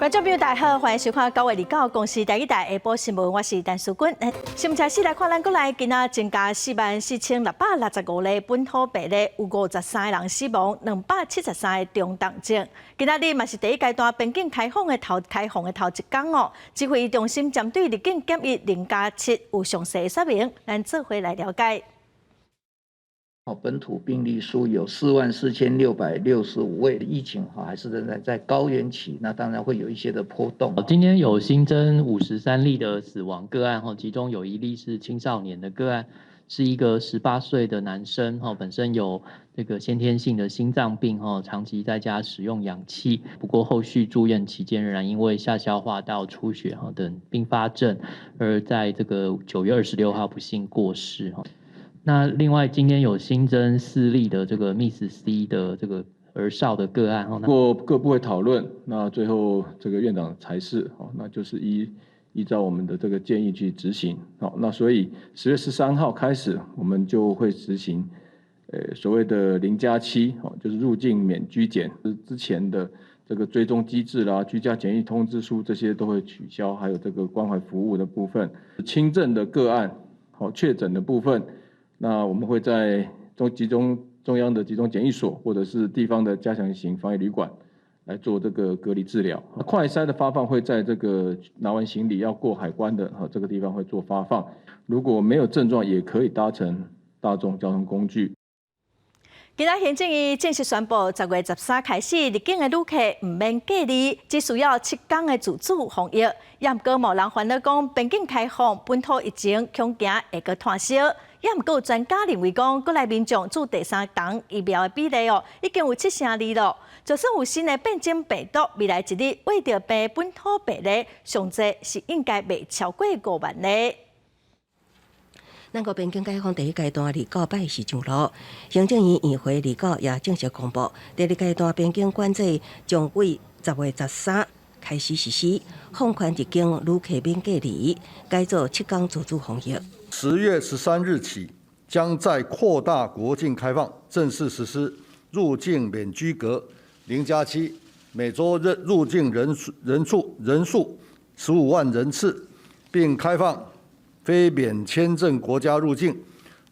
观众朋友大家好，欢迎收看9月29公司第一台下晡新闻，我是陈淑君。新闻开始来看，咱国内今仔增加44665例本土病例，有53个人死亡，273个中重症。今仔日嘛是第一阶段边境开放的头一天哦。指挥中心针对入境检疫0+7有详细说明，咱做回来了解。本土病例数有44665位的疫情还是仍然在高原期，那当然会有一些的波动。今天有新增53例的死亡个案，其中有1例是青少年的个案，是一个18岁的男生，本身有这个先天性的心脏病，长期在家使用氧气，不过后续住院期间仍然因为下消化道出血等并发症，而在这个9月26号不幸过世。那另外今天有新增4例的这个 MIS-C 的这个儿少的个案，经过各部会讨论，那最后这个院长裁示，那就是依照我们的这个建议去执行。那所以10月13号开始，我们就会执行所谓的0+7，就是入境免居检，之前的这个追踪机制啦、居家检疫通知书这些都会取消，还有这个关怀服务的部分，轻症的个案，确诊的部分。那我们会在中央的集中检疫所，或者是地方的加强型防疫旅馆来做这个隔离治疗。快筛的发放会在这个拿完行李要过海关的这个地方会做发放。如果没有症状，也可以搭乘大众交通工具。今仔行政院正式宣布，10月13开始，入境的旅客唔免隔离，只需要7天的自主防疫。也毋过，某人烦恼讲边境开放，本土疫情恐惊会阁炭烧。也毋过，专家认为讲，国内民众自第3天疫苗的比例已经有72%了。就算有新的变种病毒，未来一日为着病本土病例，上济是应该未超过5万例。咱国边境开放第一阶段29摆是上路，行政院议会29也正式公布，第二阶段边境管制将于10月13开始实施，放宽入境旅客免隔离，改做7天自主防疫。10月13日起，将再扩大国境开放，正式实施入境免居隔0+7，每周入境人数15万人次，并开放非免签证国家入境，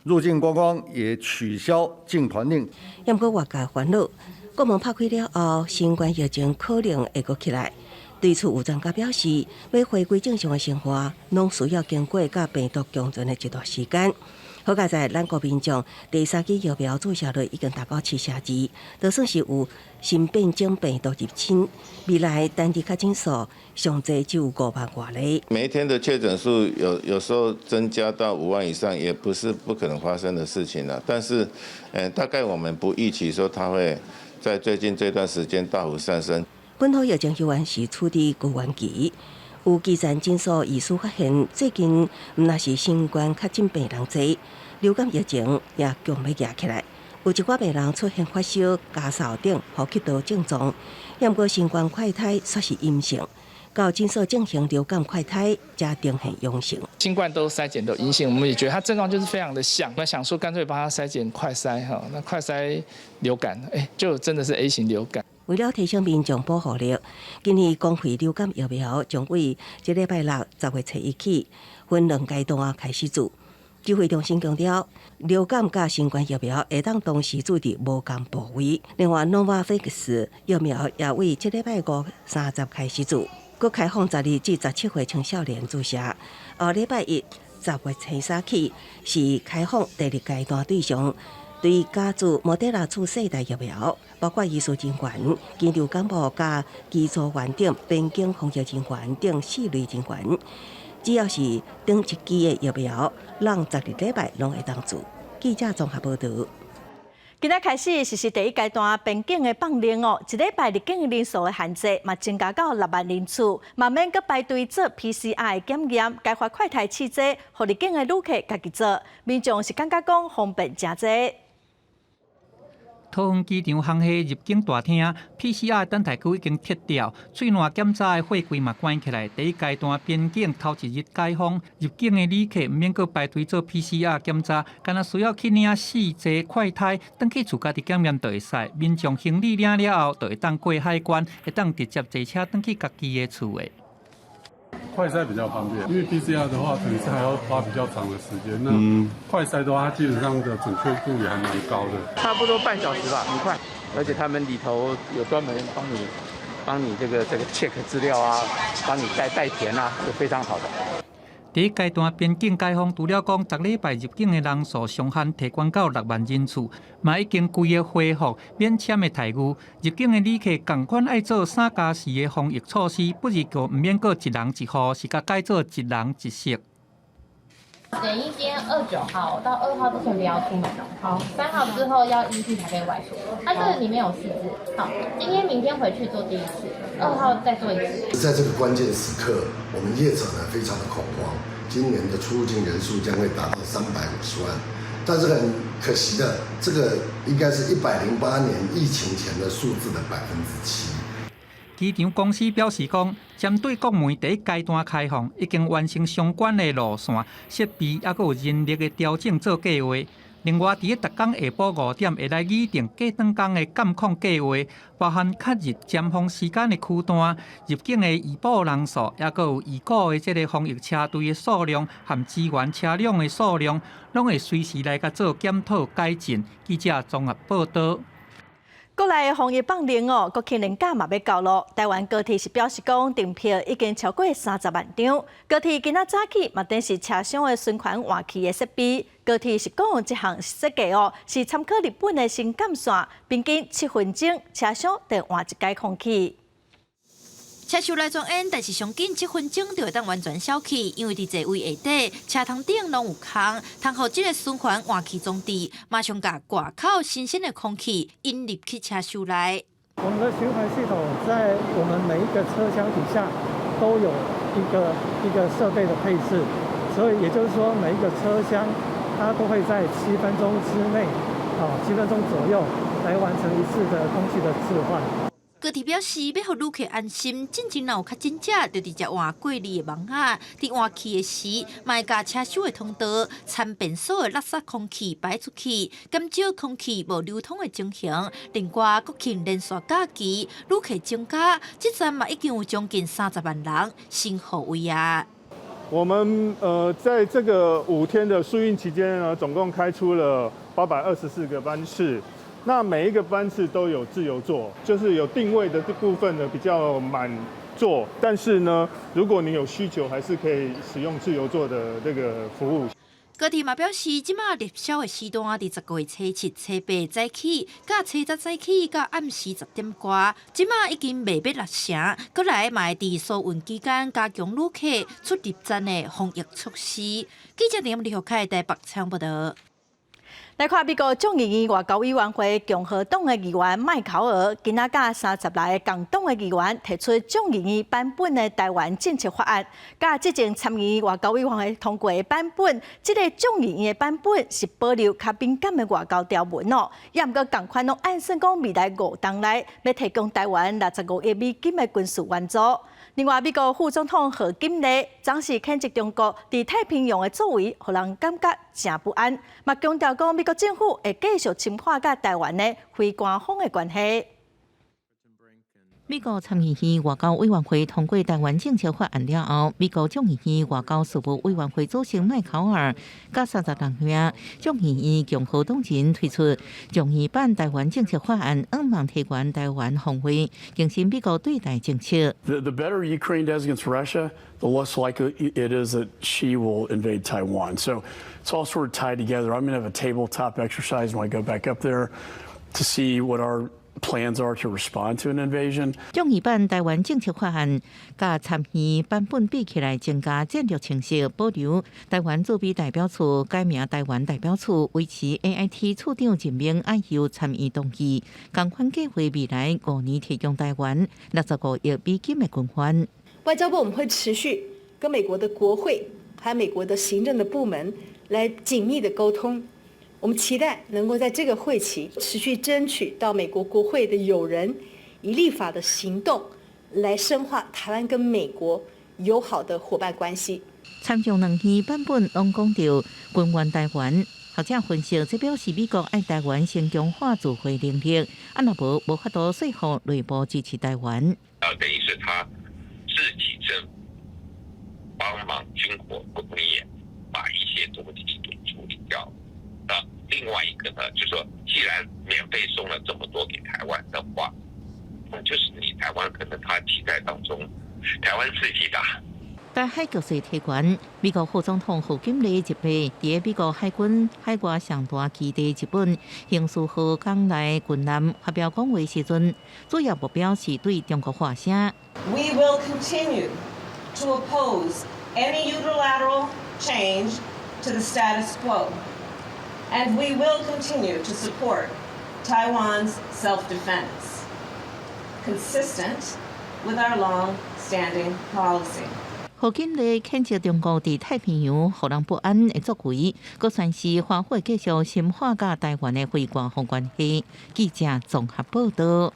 入境观光也取消禁团令。也毋过外界烦恼，国门拍开了后，新冠疫情可能会阁起来。对此有专家表示，要回归正常的生活，拢需要经过甲病毒共存的一段时间。好在在咱国民众第3剂疫苗注射率已经达到72%，就算是有新变种病毒入侵，未来单日确诊数上济就有5万多例。每一天的确诊数有时候增加到5万以上，也不是不可能发生的事情了。但是，大概我们不预期说它会在最近这段时间大幅上升。本土疫情依然是处伫高原期，有基层诊所医师发现，最近毋那是新冠确诊病人多，流感疫情也强要压起来。有一寡病人出现发烧、咳嗽等呼吸道症状，也毋过新冠快筛却是阴性。到诊所进行流感快筛，才定很阳性。新冠都筛检都阴性，我们也觉得它症状就是非常的像。那想说干脆把它筛检快筛哈，那快筛流感，就真的是 A 型流感。为了提升民众保护力，今年公费流感疫苗将于这礼拜6 10月1起分2阶段开始做。指挥中心强调，流感甲新冠疫苗会当同时注伫无同部位。另外 ，Novavax 疫苗也为这礼拜5 30开始做，佮开放12至17岁青少年注射。下礼拜1 10月13起是开放第2阶段对象。对加注莫德纳次世代疫苗，包括医师人员、禽流感部加技术员等边境防疫人员等4类人员，只要是等一期的疫苗，让12礼拜拢会当做。记者综合报道。今仔开始实施第一阶段边境的放令哦，一礼拜入境人数的限制嘛增加到6万人次，慢慢搁排队做 PCR 的检验，该发快筛试剂，互入境的旅客家己做，民众是感觉讲方便真济。桃园机场航廈入境大厅 PCR 等待区已经撤掉，喙烂检查的货柜嘛关起来。第一阶段边境头一日解封，入境的旅客唔免搁排队做 PCR 检查，干那需要去领4剂快筛，登去厝家己检验就会使。民众行李领了后，就会当过海关，会当直接坐车登去家己的厝的。快筛比较方便，因为 PCR 的话，可能是还要花比较长的时间。那快筛的话，它基本上的准确度也还蛮高的，差不多半小时吧，很快。而且他们里头有专门帮你这个 check 资料啊，帮你代填啊，是非常好的。第一阶段边境解封，除了讲逐礼拜入境的人数上限提高到6万人次，嘛已经规个恢复免签的待遇。入境的旅客同款爱做3+4的防疫措施，不是个唔免个一人一户，是甲改做一人一室。检疫今天29号到2号之前不要出门哦。好，3号之后要依序才可以外出。它这个里面有4支。好，今天、明天回去做第1次，2号再做1次。在这个关键时刻，我们业者呢非常的恐慌，今年的出入境人数将会达到350万，但是很可惜的，这个应该是108年疫情前的数字的7%。机场公司表示讲，针对国门第一阶段开放，已经完成相关的路线、设备，还有人力的调整做计划。另外，伫逐天下晡5点会来拟定过长工的监控计划，包含较日尖峰时间的区段、入境的移步人数，还有已故的这个防疫车队的数量和支援车辆的数量，拢会随时来甲做检讨改进。记者综合报道。国内的防疫放零哦，国庆连假嘛要到咯。台湾高铁是表示讲，订票已经超过30万张。高铁今仔早起嘛，等是车厢的循环换气的设备。高铁是讲这项设计哦，是参考日本的新干线，平均7分钟车厢得换一解空气。车厢内装烟，但是上紧7分钟就会当完全消气，因为伫座位下底车窗顶拢有空，通互这个循环换气装置马上甲挂口新鲜的空气引入去车厢内。我们的循环系统在我们每一个车厢底下都有一个设备的配置，所以也就是说每一个车厢它都会在7分钟之内，7分钟左右来完成一次的空气的置换。高铁表示，要互旅客安心，进前若有较真正，就直接换过滤的网啊，伫换气的时，卖甲车厢的通道参便所的垃圾空气排出去，减少空气无流通的情形。另外，国庆连续假期，旅客增加，这站嘛已经有将近30万人先后位啊。我们在这个5天的疏运期间呢，总共开出了824个班次。那每一个班次都有自由座，就是有定位的这部分呢比较满座，但是呢，如果你有需求，还是可以使用自由座的这个服务。高铁嘛表示，即马热销的时段伫10月初7、初8早起，甲初10早起到暗时10点过，即马已经卖要6成。过来嘛会伫疏运期间加强旅客出入站的防疫措施。记者林立凯台北采访报道。来看美国众议院外交委员会共和党的议员麦考尔，今仔甲30来个共党的议员提出众议院版本的台湾政策法案，甲之前参议外交委员会通过的版本，这个众议院的版本是保留较敏感的外交条文哦，也毋过同款拢按算讲未来5年内要提供台湾65亿美金的军事援助。另外，美国副总统贺锦丽暂时谴责中国伫太平洋的作为，互人感觉真不安，嘛强调讲美国政府会继续深化甲台湾的非官方的关系。美国参议院外交委员会通过台湾政策法案了后，美国众议院外交事务委员会主席麦考尔甲30人员众议院共和党人推出众议版台湾政策法案，希望提悬台湾防卫，更新美国对台政策。The better Ukraine does against Russia, the less likely it is that she will invade Taiwan. So it's all sort of tied together. I'm going to have a tabletop exercise when I go back up there to see what our plans are to respond to an invasion. 众议版台湾政策法案甲参议版本比起来，增加战略清晰，保留台湾驻美代表处改名台湾代表处，维持 AIT 处长任命爱由参议同意，共款计划未来5年提供台湾65亿美金的军援。外交部我们会持续跟美国的国会还有美国的行政的部门来紧密的沟通，我们期待能够在这个会期持续争取到美国国会的友人以立法的行动来深化台湾跟美国友好的伙伴关系。参众两院版本拢讲到军援台湾，学者分析，这表示美国爱台湾先强化自卫能力，若无法度说服内部支持台湾。等于是他自己政府帮忙军火工业把一些东西给处理掉。那另外一个呢，就是说，既然免费送了这么多给台湾的话，那就是你台湾可能他期待当中，台湾自己的。台海局势提悬，美国副总统贺锦丽日内伫美国海军海外上大基地日本刑事号港内军舰发表讲话时阵，主要目标是对中国发声。We will continue to oppose any unilateral change to the status quo, and we will continue to support Taiwan's self-defense, consistent with our long-standing policy. 贺锦丽谴责中国伫太平洋互人不安的作为，佮宣示花会继续深化甲台湾的非官方关系。记者综合报道。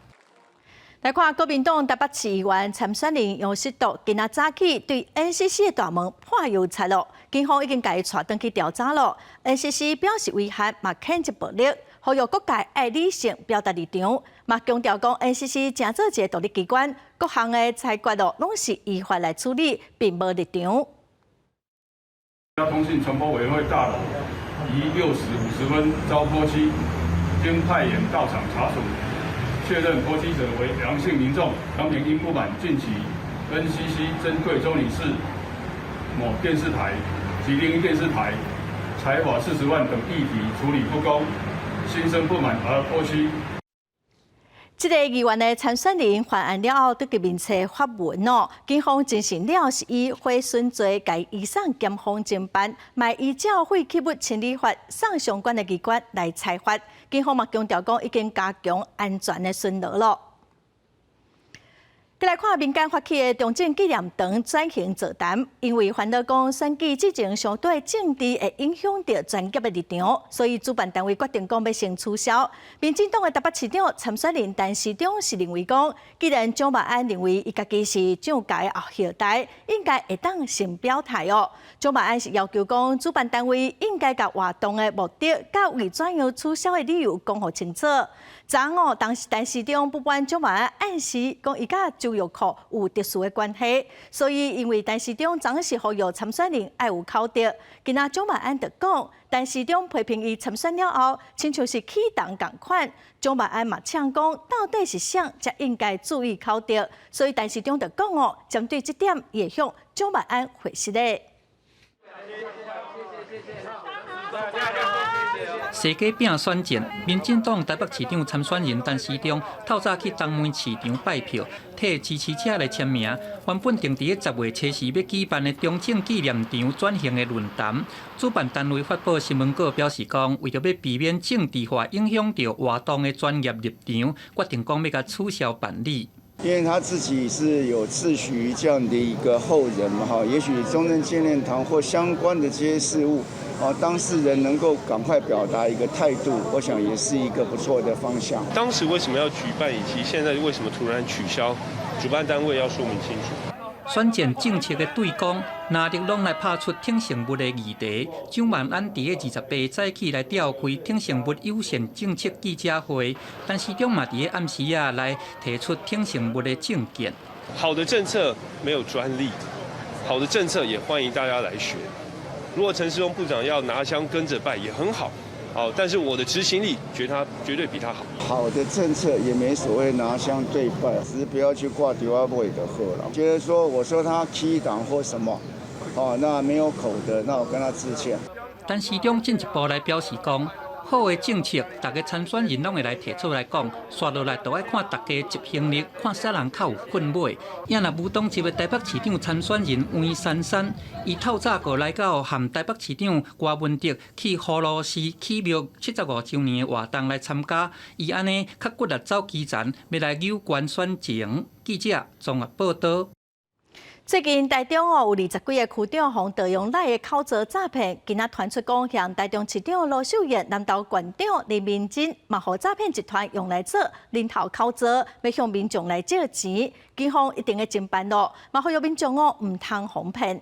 来看国民党台北市议员参选人杨锡笃今仔早起对 NCC 的大门破油漆咯，警方已经甲伊带登去调查咯。NCC 表示遗憾，嘛谴责暴力，呼吁各界爱理性表达立场，嘛强调讲 NCC 正做一个独立机关，各项的裁决咯拢是依法来处理，并无立场。通信传播委员会大楼于6时50分遭波期，经派员到场查处。确认波及者为梁姓民众，当平因不满近期 NCC 针对中女士某电视台及另一电视台财阀40万等议题处理不公，心生不满而波及。这个议员的参选人犯案了后，对其面册发文哦，警方进行了是以毁损罪，该移送检方侦办，卖依照废弃物清理法送相关的机关来裁罚。警方嘛强调讲，已经加强安全的巡逻咯。再来看民间发起的中正纪念堂转型座谈，因为烦恼讲选举之前相对政治会影响到专业的立场，所以主办单位决定讲要先取消。民进党的台北市长参选人陈时中是认为讲，既然蒋万安认为伊家己是上届后代，应该会当先表态哦。蒋万安是要求讲，主办单位应该甲活动的目的、甲为怎样取消的理由讲好清楚。昨哦，当时陈市长不管蒋万安暗示讲，伊甲周玉蔻有特殊的关系，所以因为陈市长总是呼吁参选人爱有口德。今仔蒋万安就讲，陈市长批评伊参选了后，亲像是启动共款。蒋万安嘛呛讲，到底是啥才应该注意口德？所以陈市长就讲哦，针对这点，也向蒋万安回释咧。世界饼选战，民进党台北市长参选人陈时中透早去东门市场拜票，替支持者来签名。原本定伫10月初4要举办的中正纪念场转型的论坛，主办单位发布新闻稿表示讲，为着要避免政治化影响到活动的专业立场，决定讲要甲取消办理。因为他自己是有自诩这样的一个后人嘛，哈，也许中正纪念堂或相关的这些事物，当事人能够赶快表达一个态度，我想也是一个不错的方向。当时为什么要举办，以及现在为什么突然取消，主办单位要说明清楚。选战政策的对攻，拿力拢来拍出挺成物的议题。蒋万安伫个28早起来召开挺成物优先政策记者会，但市长嘛伫个暗时来提出挺成物的政见。好的政策没有专利，好的政策也欢迎大家来学。如果陈时中部长要拿枪跟着拜也很好。好，但是我的执行力觉得他绝对比他好。好的政策也没所谓拿枪对拜，只是不要去挂丢阿尾的贺了。觉得说我说他起党或什么，那没有口德，那我跟他致歉。但市长进一步来表示讲，好的政策，大家参选人拢会来提出来讲，刷落来就要看大家执行力，看啥人较有份买。也若无党籍的台北市长参选人黄珊珊，伊透早个来到含台北市长郭文哲去葫芦市启庙75周年的活动来参加，伊安尼较骨力走基层，要来有关选情。记者综合报道。最近台中有20几个区长向德阳内的口罩诈骗，今仔传出讲向台中市长罗秀燕、南投县长林明珍，嘛互诈骗集团用来做人头口罩，要向民众来借钱。警方一定会侦办咯，嘛呼吁民众唔通哄骗。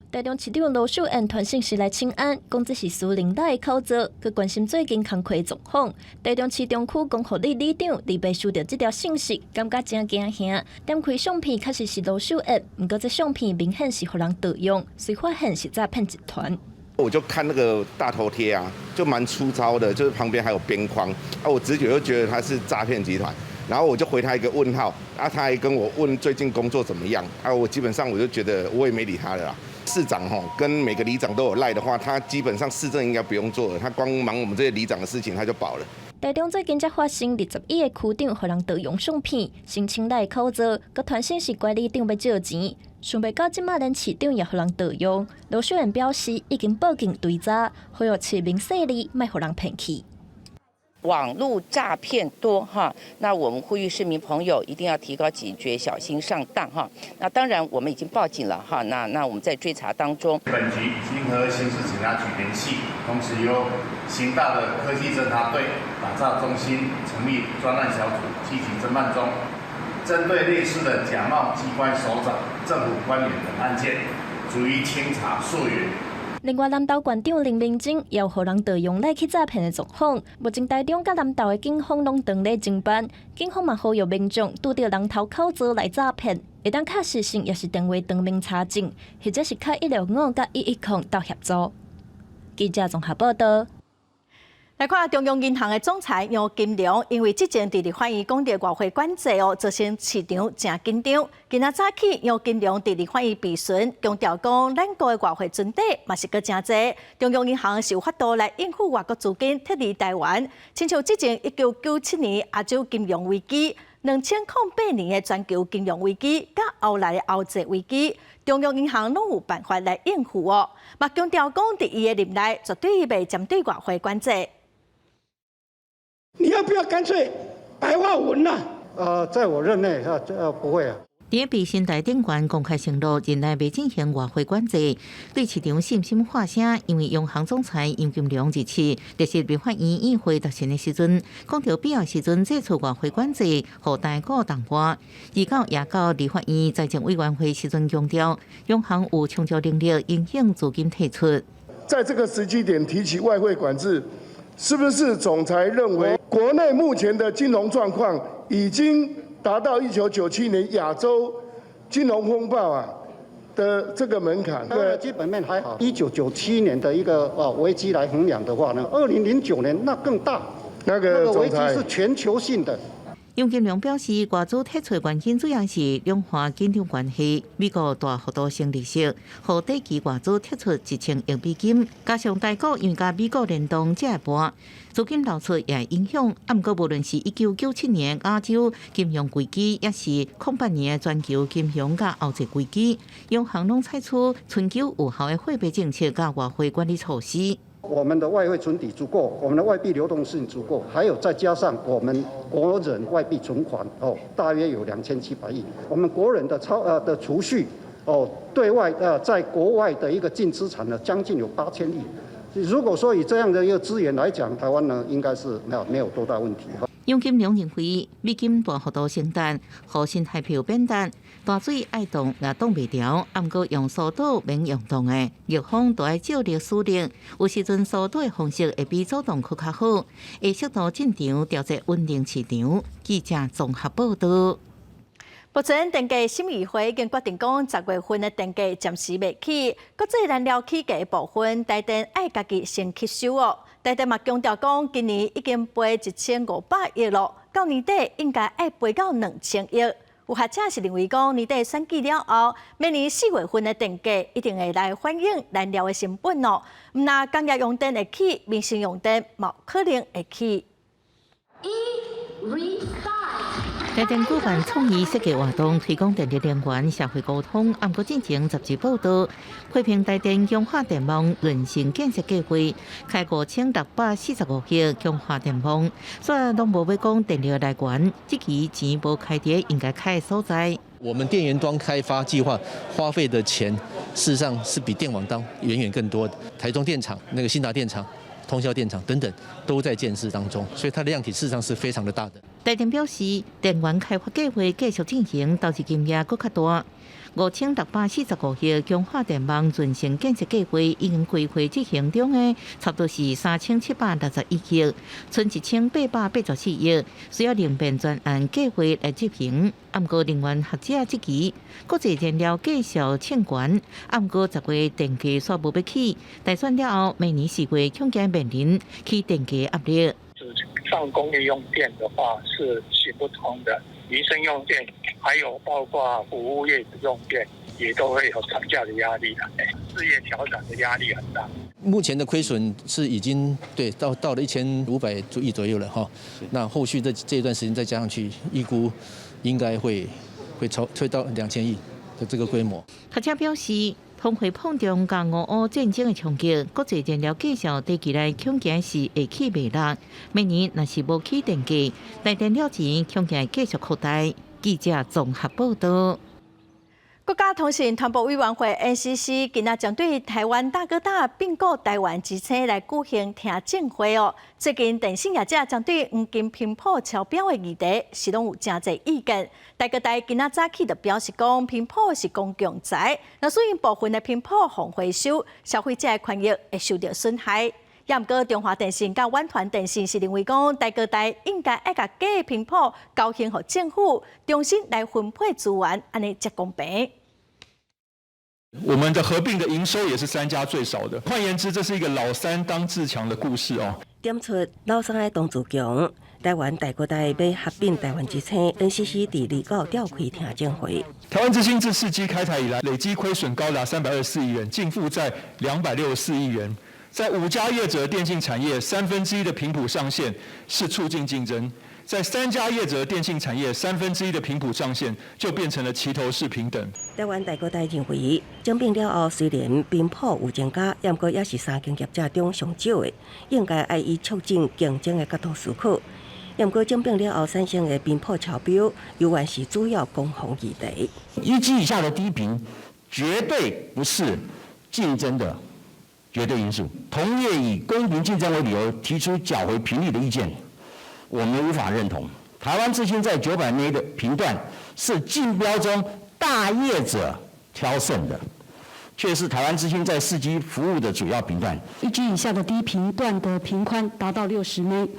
台中市长罗秀燕传讯息来请安，讲这是私人内的口罩，佮关心最近工课的状况。台中市中区公护理理长李白收到这条信息，感觉真惊吓。点开相片，确实是罗秀燕，不过这相片明显是互人盗用，虽发现是诈骗集团。我就看那个大头贴啊，就蛮粗糙的，就是旁边还有边框啊，我直觉就觉得他是诈骗集团。然后我就回他一个问号，啊，他还跟我问最近工作怎么样，啊，我基本上我就觉得我也没理他了啦。市长跟每个里长都有赖的话，他基本上市政应该不用做了，他光忙我们这些里长的事情他就饱了。台中最近才发生21个区长互人盗用相片，申请来口罩，佮传讯是怪里长要借钱，想袂到即马连市长也互人盗用。罗秀燕表示已经报警追查，呼吁市民细腻，莫互人骗去。网络诈骗多哈，那我们呼吁市民朋友一定要提高警觉，小心上当哈。那当然我们已经报警了哈，那我们在追查当中。本局已经和刑事警察局联系，同时由刑大的科技侦查队、打诈中心成立专案小组，积极侦办中。针对类似的假冒机关首长、政府官员等案件，逐一清查溯源。另外，南投县长林明珍也有互人盗用来去诈骗的状况。目前台中甲南投的警方拢当咧侦办，警方嘛呼吁民众拄到人头口罩来诈骗，会当确实性也是电话当面查证，或者是开165甲110到协助。记者综合报道。来看中央银行的总裁杨金龙，因为之前伫立法院讲到外汇管制造成市场真紧张。今仔早起，杨金龙伫立法院备询，强调讲咱国的外汇存底嘛是搁真济，中央银行是有法度来应付外国资金撤离台湾。亲像之前1997年亚洲金融危机、2008年的全球金融危机，甲后来的欧债危机，中央银行拢有办法来应付哦。嘛强调讲，伫伊的任内绝对袂针对外汇管制。你要不要干脆白话文呐？在我任内不会啊。伫备询台顶悬公开承诺，任内未进行外汇管制，对市场信心发声。因为央行总裁杨金龙日前列席立法院议会答询的时阵，讲到必要时阵解除外汇管制，互台股淡薄。而到也到立法院财政委员会时阵强调，央行有充足能力引领资金退出。在这个时机点提起外汇管制，是不是总裁认为国内目前的金融状况已经达到1997年亚洲金融风暴的这个门槛？基本面还好。1997年的一个危机来衡量的话呢，2009年那更大，那个危机是全球性的。杨金龙表示，外资退出原因主要是两岸紧张关系，美国大幅度升利息，互短期外资退出1000亿美金，加上台股因甲美国联动这波，资金流出也影响。不过，无论是1997年亚洲金融危机，也是08年的全球金融甲欧债危机，央行拢采取春秋有效的货币政策甲外汇管理措施。我们的外汇存底足够，我们的外币流动性足够，还有再加上我们国人外币存款大约有2700亿，我们国人的的储蓄对外在国外的一个净资产呢将近有8000亿。如果说以这样的一个资源来讲，台湾呢应该是没有多大问题。杨金龙认为，美金大幅度升值，互新台票变淡，大水爱动也动袂牢。不过用疏导免用动的，日方都要照力施力，有时阵疏导的方式会比主动较好，会适度进场调节稳定市场。记者综合报道。目前电价审议会已经决定讲，10月份的电价暂时未起，国际燃料起价部分，台电爱家己先吸收哦。台电嘛强调讲，今年已经赔1500亿了，到年底应该爱赔到2000亿。有学者是认为讲，年底选举了后，明年4月份的电价一定会来反映燃料的成本哦。唔那工业用电会起，民生用电冇可能会起。台电举办创意设计活动，推广电力能源社会沟通。暗过进行杂志报道，批评台电强化电网润性建设计划开5645亿强化电网，虽然拢无要讲电力来源，这期钱无开伫应该开的所在。我们电源端开发计划花费的钱，事实上是比电网端远远更多的。台中电厂、那个新达电厂、通霄电厂等等都在建设当中，所以它的量体事实上是非常的大的。台电表示，电源开发计划继续进行，到时金额更较大。5645亿强化电网润性建设计划已经规划执行中的，差不多是3761亿，剩1884亿，需要另编专案计划来执行。不过，能源学者这期国际燃料继续欠悬，不过10月电价煞无要起，大选了后，明年4月恐惊面临起电价压力。上工业用电的话是行不通的，民生用电还有包括服务业的用电也都会有涨价的压力的，事业调整的压力很大。目前的亏损是已经到了1500亿左右了哈，那后续这一段时间再加上去，预估应该会推到2000亿的这个规模。学者表示，通货膨胀甲俄乌战争的冲击，国际燃料价格短期内恐惊是会起未落。明年若是无起电价，台电了钱恐惊会继续扩大。记者综合报道。国家通信传播委员会 NCC 今仔将对台湾大哥大并购台湾之称来举行听证会哦。最近电信业者将对黄金频谱超标的议题是拢有真侪意见。大哥大今仔早起就表示讲，频谱是公共财，那所以部分的频谱互回收，消费者的权益会受到损害。也毋过，中华电信甲远传电信是认为讲，大哥大应该爱甲假的频谱交还予政府，重新来分配资源，安尼才公平。我们的合并的营收也是3家最少的。换言之，这是一个老三当自强的故事哦。点出老三的当自强，台湾大哥大要合并台湾之称 ，NCC 伫2号召开听证会。台湾之星自4G 开台以来，累计亏损高达324亿元，净负债264亿元。在5家业者的电信产业，1/3的频谱上限是促进竞争；在3家业者的电信产业，1/3的频谱上限就变成了齐头式平等。台湾大哥大认为，整并了后，虽然频谱有增加，不过也是3间业者中上少的，应该爱以促进竞争的角度思考。不过整并了后产生的频谱超标，犹原是主要攻防议题。1G 以下的低频绝对不是竞争的绝对因素。同业以公平竞争为理由提出缴回频率的意见，我们无法认同。台湾之星在900内的频段是竞标中大业者挑剩的，却是台湾之星在4G 服务的主要频段。1G 以下的低频段的频宽达到60枚，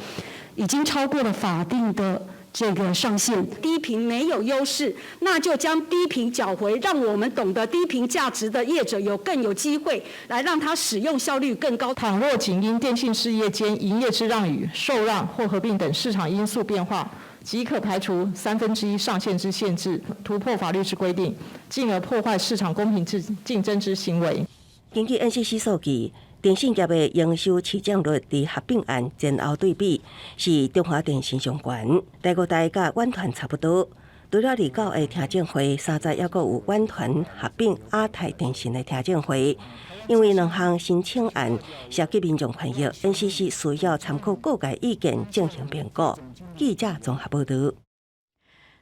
已经超过了法定的这个上限。低频没有优势，那就将低频缴回，让我们懂得低频价值的业者更有机会来让它使用效率更高。倘若仅因电信事业间营业之让与受让或合并等市场因素变化，即可排除1/3上限之限制，突破法律之规定，进而破坏市场公平之竞争之行为。根据 NCC 数据，电信业的营收起降率伫合并案前后对比是中华电信上悬，大哥大甲远传差不多。除了2号的听证会，3早还有远传合并亚太电信的听证会。因为2项申请案涉及民众权益 ，NCC 需要参考各界意见进行评估。记者综合报道。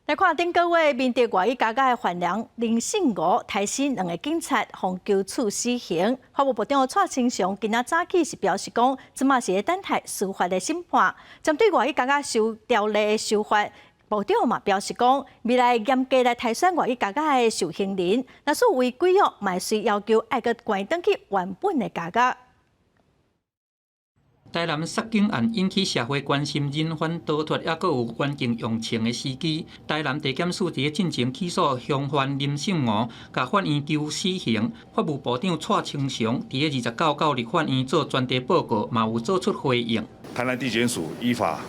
来看顶个月，面对外语家家的反凉，林信吾、台新2个警察奉求处死刑。法务部长蔡清祥今仔早起是表示讲，即马是等待司法的审判。针对外语家家受条例的修法，部长嘛表示讲，未来严格来提选外语家家的受刑人，若是违规哦，嘛需要求爱个关登去原本的家家。台南杀警案引起社会关心，人犯逃脱，也阁有环境用枪的司机。台南地检署伫进行起诉凶犯林信吾，甲法院求死刑。法务部长蔡清祥伫29到立法院做专题报告，嘛有做出回应。台南地检署依法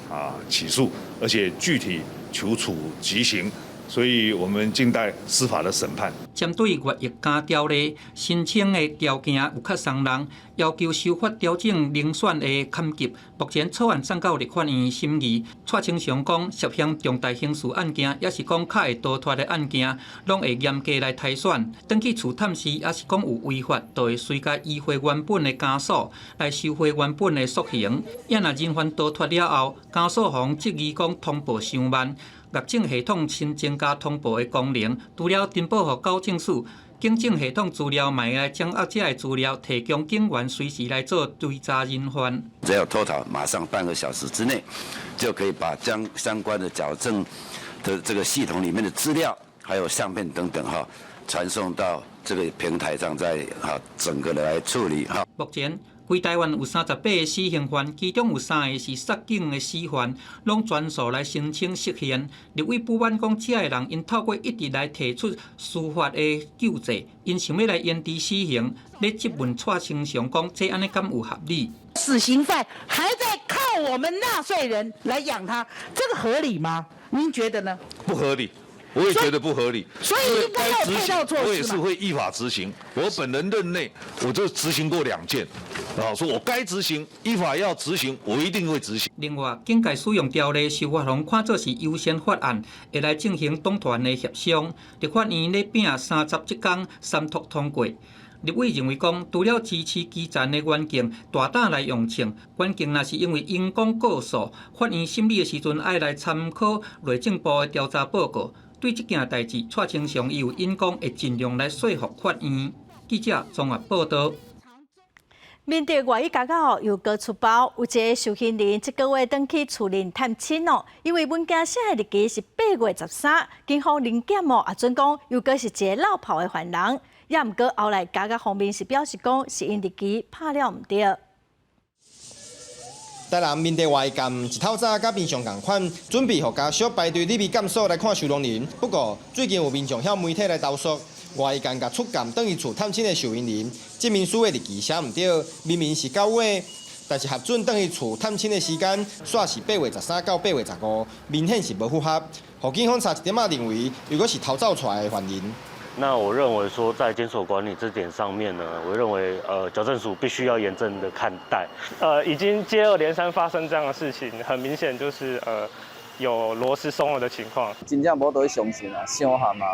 起诉，而且具体求处极刑，所以我们静待司法的审判。针对越狱加条例申请的条件有较松人，要求修法调整遴选的坎级。目前草案送到立法院审议。蔡清祥讲，涉嫌重大刑事案件，也是讲较会逃脱的案件，拢会严格来筛选。登去厝探视，也是讲有违法，就会随家移回原本的家属，来收回原本的赎刑。也若人犯逃脱了后，家属方质疑讲通报伤慢。业政系统新增加通报的功能，除了登报予高政署，警政系统资料嘛会来掌握这的资料，提供警员随时来做追查人犯。只要脱逃，马上半个小时之内，就可以把将相关的矫正的这个系统里面的资料，还有相片等等传送到这个平台上，再整个的来处理目前。规台湾有38个死刑犯，其中有3个是杀警的死犯，拢全数来申请释宪。立委不满讲，这个人因透过一直来提出司法的救济，因想要来延迟死刑。咧质问蔡清祥讲，这安尼敢有合理？死刑犯还在靠我们纳税人来养他，这个合理吗？您觉得呢？不合理。我也觉得不合理，所以应该要配套措施嘛。我也是会依法执行。我本人任内，我就执行过2件，说我该执行，依法要执行，我一定会执行。另外，警戒使用条例修法方看作是优先法案，会来进行党团的协商。立法院咧拼37天三读通过。立委认为讲，除了支持基层的员警大胆来用枪，员警若是因为因公告诉，法院审理的时阵爱来参考内政部的调查报告。对这件代志，蔡清祥有因讲会尽量来说服法院。记者综合报道。面对外语家教又过出包，有一个受刑人这个月登去厝邻探亲哦，因为文件写的日期是8月13，警方临检哦，也准讲又过是一个落跑的犯人，也毋过后来家教方面是表示讲是因日期拍了毋对。台南面对外监一透早甲平常同款，准备互家属排队入去监所来看收容人。不过最近有民众向媒体来投诉，外监甲出监等于厝探亲的受刑人，证明书的日期写毋对，明明是9月，但是核准等于厝探亲的时间煞是8月13到8月15，明显是无符合。互警方查一点认为，如果是逃走出来的犯人。那我认为说，在监所管理这点上面呢，我认为矫正署必须要严正的看待。已经接二连三发生这样的事情，很明显就是有螺丝松了的情况。真正无得相信啊，伤害嘛，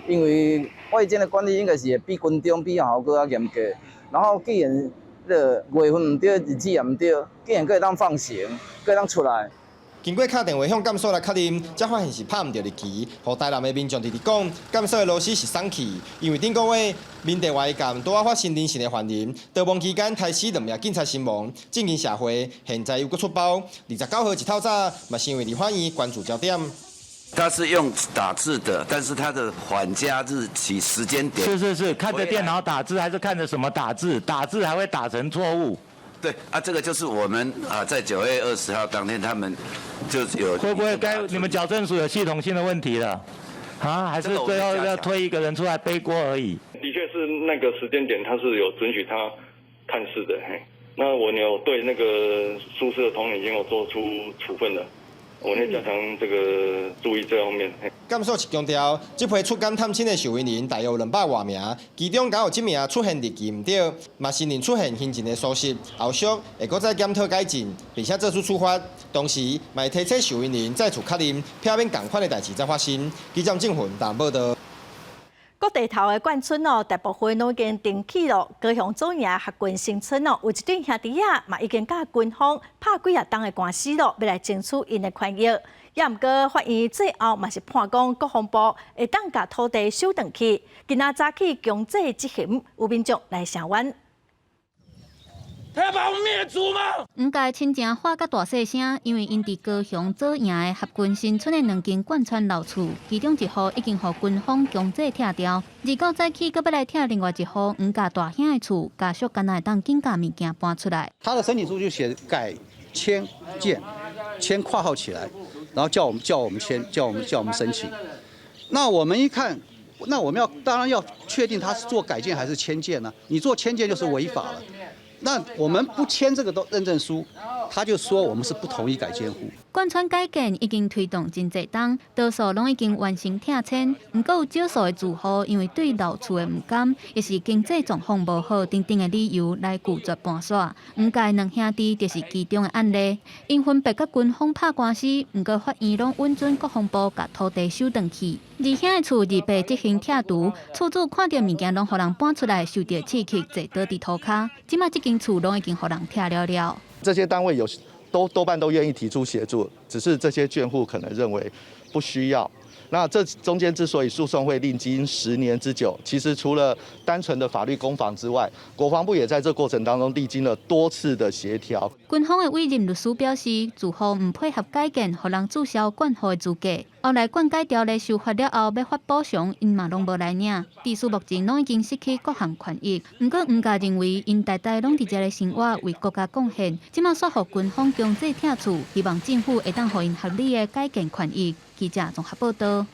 因为外间的管理应该是会比军中比校更加严格。然后既然月份唔对，日子也唔对，既然可以当放行，可以当出来。经过打电话向监所来确认，才发现是拍唔到日期。互台南的民众直直讲，监所的螺丝是松去，因为顶个月面对外监拄啊发生人性的犯人，逃亡期间杀死2名警察身亡，震惊社会。现在又搁出包，29号一透早，嘛成为立法院关注焦点。他是用打字的，但是他的缓加日期时间点是看着电脑打字，还是看着什么打字？打字还会打成错误。对啊，这个就是我们在9月20号当天，他们就有会不会你们矫正署有系统性的问题了？还是最后要推一个人出来背锅而已？的确是那个时间点，他是有准许他探视的。那我有对那个疏失的同仁已经有做出处分了。我会加强这个注意这方面。监所是强调，这批出监探亲的受刑人大约有200多名，其中敢有1名出现日期唔对，嘛新人出现行前的疏失，后续会搁再检讨改进，并且做出处罚。同时，嘛会提醒受刑人再次确认，避免同款的代志再发生。记者郑云台报道。各地头的眷村哦，大部分都已经登记了。高雄左营合群新村哦，有一对兄弟仔嘛已经甲军方拍几啊档的官司了，要来争取因的权益。也毋过法院最后嘛是判讲国防部会当甲土地收回去。今仔早起强制执行，有民众来声援。他要把我们灭族吗？唔该，亲情喊甲大细声，因为因伫高雄左营的合群新村的2间贯穿老厝，其中一户已经互军方强制拆掉，29早起阁要来拆另外一户黄家大兄的厝，家属敢若会当紧甲物件搬出来。他的申请书就写改签件，签括号起来，然后叫我们签，叫我们申请。那我们一看，那我们当然要确定他是做改件还是签件呢？你做签件就是违法了。那我们不签这个认证书，他就说我们是不同意改监护。贯穿改建已经推动真侪冬，多数拢已经完成拆迁，不过有少数的住户因为对老厝的唔甘，也是经济状况无好等等的理由来拒绝搬徙。吴家两兄弟就是其中的案例，因分别甲军方拍官司，不过法院拢允准国防部甲土地收回去。二兄的厝已被执行拆除，厝主看到物件拢互人搬出来，受到刺激，坐倒伫涂骹。即马这间厝拢已经互人拆了。这些单位多半都愿意提出协助，只是这些眷户可能认为不需要。那这中间之所以诉讼会历经10年之久，其实除了单纯的法律攻防之外，国防部也在这过程当中历经了多次的协调。军方的委任律师表示，住户唔配合改建，互人注销管户的资格。后来管改条例修法了后，要发补偿，因嘛拢无来领。地主目前拢已经失去各项权益。不过吴家认为，因代代拢伫这个生活为国家贡献，即马说服军方强制拆厝，希望政府会当互因合理的改建权益。记者综合报道。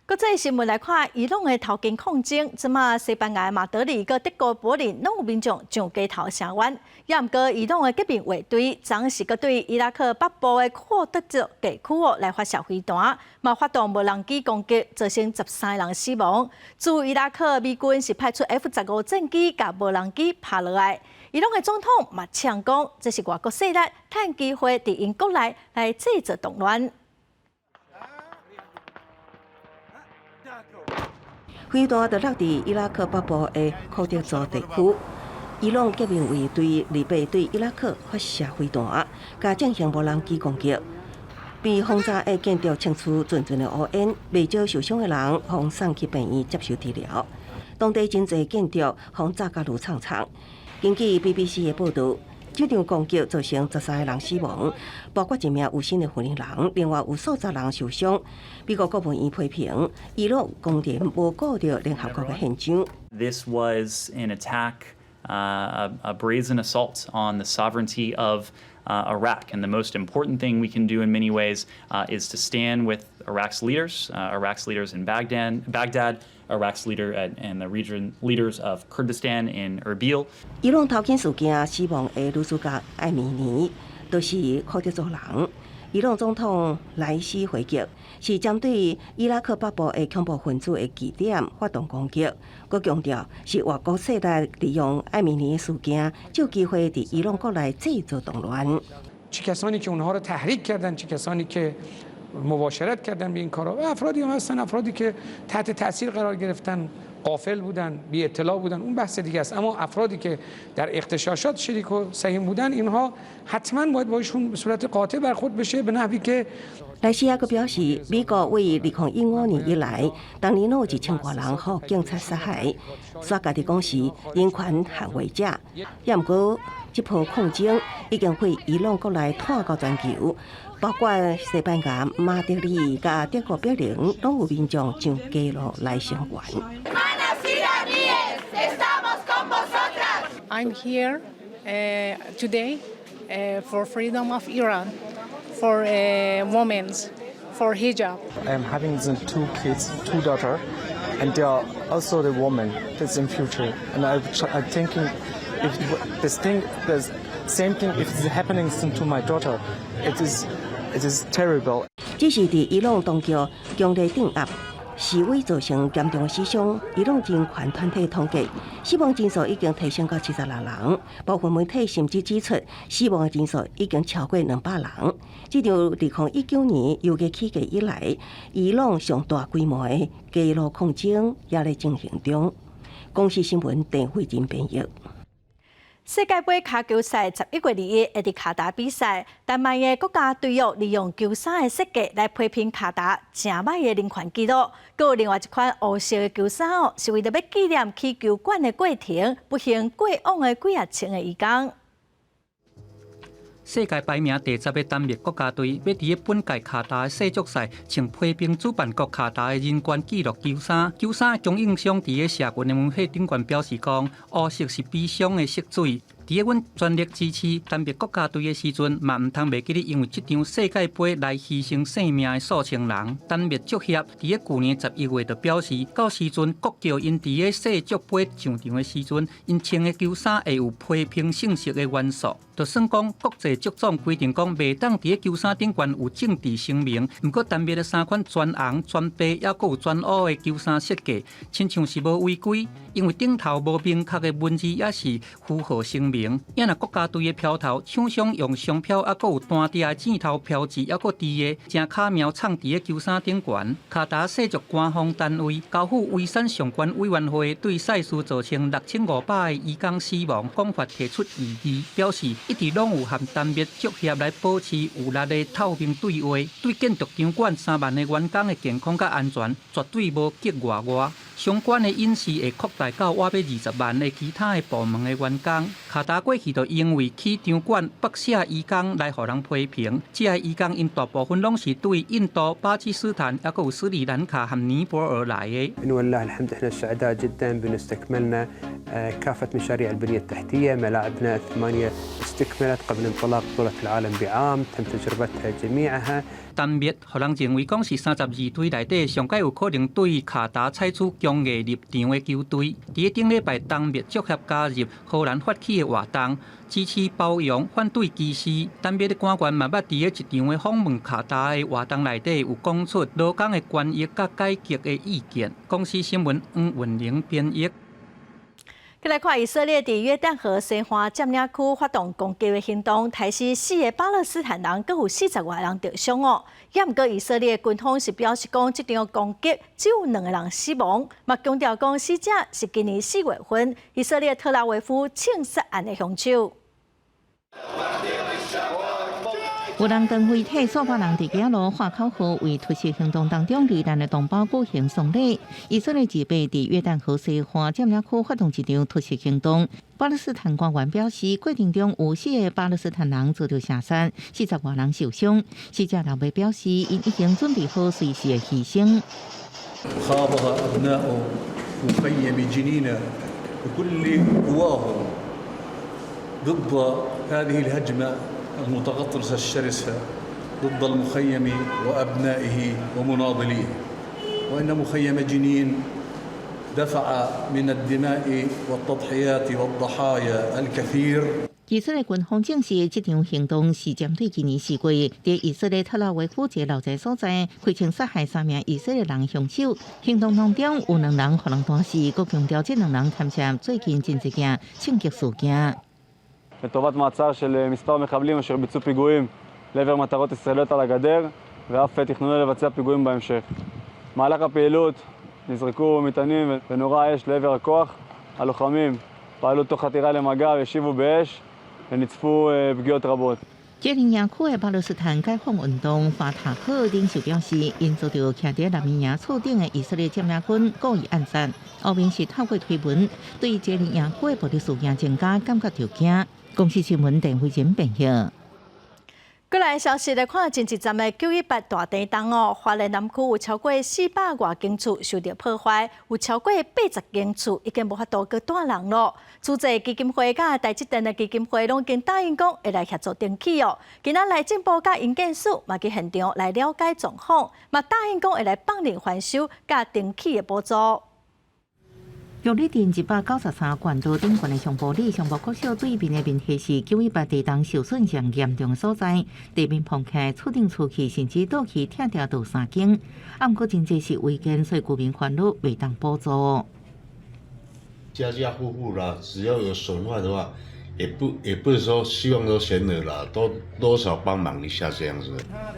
国际新闻来看，伊朗的头巾抗争，即马西班牙马德里佮德国柏林拢有民众上街头声援。也毋过，伊朗的革命卫队暂时佮对伊拉克北部的库德族地区来发射飞弹，嘛发动无人机攻击，造成13人死亡。自伊拉克美军是派出 F-15战机甲无人机拍落来。伊朗的总统嘛呛讲，这是外国势力趁机会伫因国内来制造动乱。飞弹就落伫伊拉克北部的库德族地区。伊朗革命卫队礼拜对伊拉克发射飞弹，加进行无人机攻击。被轰炸的建筑清出阵阵的乌烟，未少受伤的人互送去病院接受治疗。当地真侪建筑互炸甲如苍苍。根据 BBC 的报道，这场攻击造成13个人死亡，包括一名有心的妇人，另外有数十人受伤。美国国务院批评伊朗公然无顾到联合国的宪章。This was an attack, a brazen assault on the sovereignty of Iraq, and the most important thing we can do in many ways is to stand with Iraq's leaders in Baghdad, Iraq's leader and the region leaders of Kurdistan in Erbil. 伊朗头巾事件死亡的女主角艾米尼，都是库德族人。伊朗总统莱西回击，是针对伊拉克北部的恐怖分子的据点发动攻击。佮强调是外国势力利用艾米尼的事件，就机会伫伊朗国内制造动乱。چه کسانی که اونها رو تحریک کردن، چه کسانی که مباشرت کردن به این کارا و افرادی هم هستن افرادی که تحت تاثیر قرار گرفتن، غافل بودن، بی اطلاع بودن، اون بحث دیگه است. اما افرادی که در اغتشاشات شریک و سهیم بودن اینها حتما باید باشون به صورت قاطع برخورد بشه به نحوی که 莱西亚阁表示，美国为2015年以来，当年有1000多人互警察杀害，说家己讲是人权捍卫者。也毋过，这波抗争已经被伊朗国内拖到全球，包括西班牙、马德里甲德国柏林，拢有民众上街路来声援。I'm here today for freedom of Iran, for women, for hijab. I'm having the 2 kids, 2 daughters, and they are also the woman that's in future. And I'm thinking if this thing, the same thing, if it's happening to my daughter, it is terrible. 这是伫伊朗当局强烈镇压。示威造成严重的死伤，伊朗人权团体统计，死亡人数已经提升到76人。部分媒体甚至指出，死亡的人数已经超过200人。这场2019年由月起以来，伊朗上大规模的街路抗争也在进行中。公视新闻陈慧珍编译。世界杯卡球赛11月2日会伫卡达比赛，丹麦的国家队伍利用球衫的设计来批评卡达正歹的人权记录。佮有另外一款黑色的球衫是为了要纪念起球馆的过程，不幸过往的几啊千个义工。世界排名第10的丹麦国家队要伫本届卡达的世足赛穿批评主办国卡达的人权纪录球衫，球衫将影响伫个社群的媒体顶悬表示讲，黑色是悲伤的色水，伫个阮全力支持单别国家队的时阵，嘛唔通袂记得因为这场世界杯来牺牲性命的数千人。单别足协伫个去年11月就表示，到时阵国脚因伫个世足杯上场的时阵，因穿的球衫会有批评性质的元素。就算讲国际足总规定讲袂当伫个球衫顶悬有政治声明，毋过单别的3款全红、全白，还佫有全乌的球衫设计，亲像是无违规，因为顶头无明确的文字也是符合声明。因若国家队的票头厂商用商标，还佫有单底的箭头标志，还佫伫个正卡苗藏伫个球衫顶悬。卡达世足官方单位交付维产相关委员会对赛事造成6500个渔工死亡讲法提出异议，表示一直拢有和单别足协来保持有力的透明对话，对建筑场馆3万个员工的健康甲安全绝对无激外。相关的隐私会扩大到约20万的其他的部门的员工。卡达过去就因为去场馆不写移工来互人批评，这些移工因大部分拢是对印度、巴基斯坦，还有斯里兰卡和尼泊尔来的。ولله الحمد احنا سعداء جدا بان استكملنا كافة مشاريع البنية التحتية، ملاعبنا 8 استكملت قبل انطلاق بطولة العالم بعام، تم تجربتها جميعها。单别，互人认为讲是32队内底上届有可能对卡达采取强硬立场的球队。伫个顶礼拜，单别足协加入荷兰发起的活动，支持包容、反对歧视。单别的官员嘛，捌伫个一场的访问卡达的活动内底，有讲出劳工的权益甲改革的意见。公司新闻黄文玲编译。再来看以色列伫约旦河西岸占领区发动攻击的行动，杀死4个巴勒斯坦人，阁有40外人受伤哦。也毋过以色列军方是表示讲，这场攻击只有2个人死亡，嘛强调讲死者是今年4月份以色列特拉维夫枪杀案的凶手。有人跟媒体数百人伫街路花口河为突袭行动当中罹难的同胞举行丧礼。以色列自备伫约旦河西岸占领区发动一场突袭行动。巴勒斯坦官员表示，过程中有4个巴勒斯坦人遭到射杀，40外人受伤。死者老爸表示，因已经准备好随时的牺牲。خاضها أبناء مخيم جنين بكل قواهم ضد هذه الهجمة المتغطرسة الشرسة ضد المخيم وأبنائه ومناضليه، وإن مخيم جنين دفع من الدماء والتضحيات والضحايا الكثير。以色列军方证实，这场行动是针对今年4月在以色列特拉维夫一个老宅所在开枪杀害3名以色列人凶手。行动当中有2人互人弹死，佮强调这2人牵涉最近真一件枪击事件。לטובת מעצר של מספר מחבלים אשר ביצעו פיגועים לעבר מטרות ישראליות על הגדר ואף תכננו לבצע פיגועים בהמשך. במהלך הפעילות נזרקו מטענים ונורה אש לעבר הכוח. הלוחמים פעלו תוך חתירה למגע והשיבו באש ונצפו פגיעות רבות. 这领营区的巴勒斯坦解放运动法塔赫领袖表示，因遭到徛在南面营厝顶的以色列占领军故意暗杀，后面是透过推文对这领营区的暴力事件增加感觉着惊。公司新闻陈慧珍编译。过来消息来看，前一站的918大地震哦，花莲南区有超过400外间厝受到破坏，有超过80间厝已经无法度去住人咯。主席基金会甲台积电的基金会拢已经答应讲会来协助登记哦。今仔内政部甲营建署嘛去现场来了解状况，嘛答应讲会来帮您还收甲登记的补助。玉里镇193管道顶悬的上坡里上坡国小对面的面溪是918地震受损上严重的所在，地面碰起厝顶厝气甚至倒去拆掉到3间，啊，毋过真济是违建，所以居民烦恼未当补助。家家户户啦，只要有损坏的话，也不是说希望都全额啦，多少帮忙一下这样子。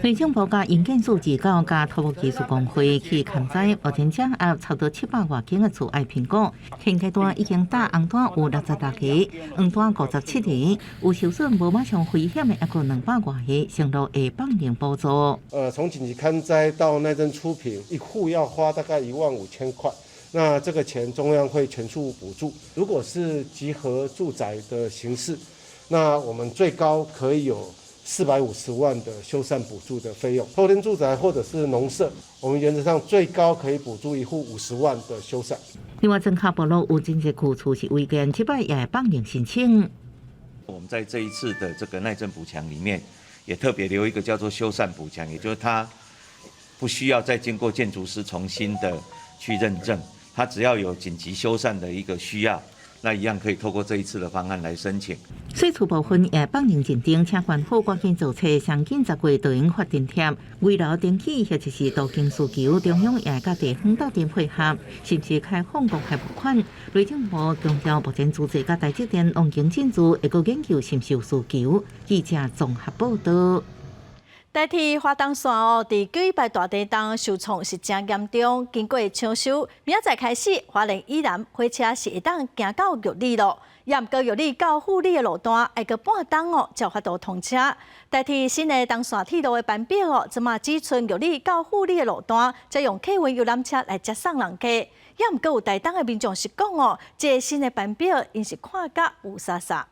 内政部甲营建署指导甲土木技术工会去勘查，目前掌握差不多700外间的厝爱评估，现阶段已经打红单有66个，黄单57个，有受损无马上危险的还有200外个，承诺会帮您补助。从紧急勘灾到耐震出品，一户要花大概15000块。那这个钱中央会全数补助。如果是集合住宅的形式，那我们最高可以有450万的修缮补助的费用。透天住宅或者是农舍，我们原则上最高可以补助一户50万的修缮。另外，增卡部落有真济旧厝是违建，这摆也会帮您申请。们在这一次的这个耐震补强里面，也特别留一个叫做修缮补强，也就是它不需要再经过建筑师重新的去认证，它只要有紧急修缮的一个需要，那一样可以透过这一次的方案来申请。税处部分也放认认定，请官府赶紧造册，上紧10月就应发电贴，围绕电气或者是途径需求，中央也甲地方斗阵配合，是不是开放公开募款？内政部强调，目前组织甲台积电望经进驻，会个研究是不是有需求。记者综合报道。台铁花东线伫9礼大地震受创是真严重，经过抢修，明仔载开始，花莲以南火车是会当行到玉里路，也毋过玉里到富里的路段要过半冬才有法度通车。台铁新的东线铁路的班表即马只剩玉里到富里的路段，才用客运游览车来接送人客。也毋过有台东的民众是讲这新的班表因是看甲有沙沙。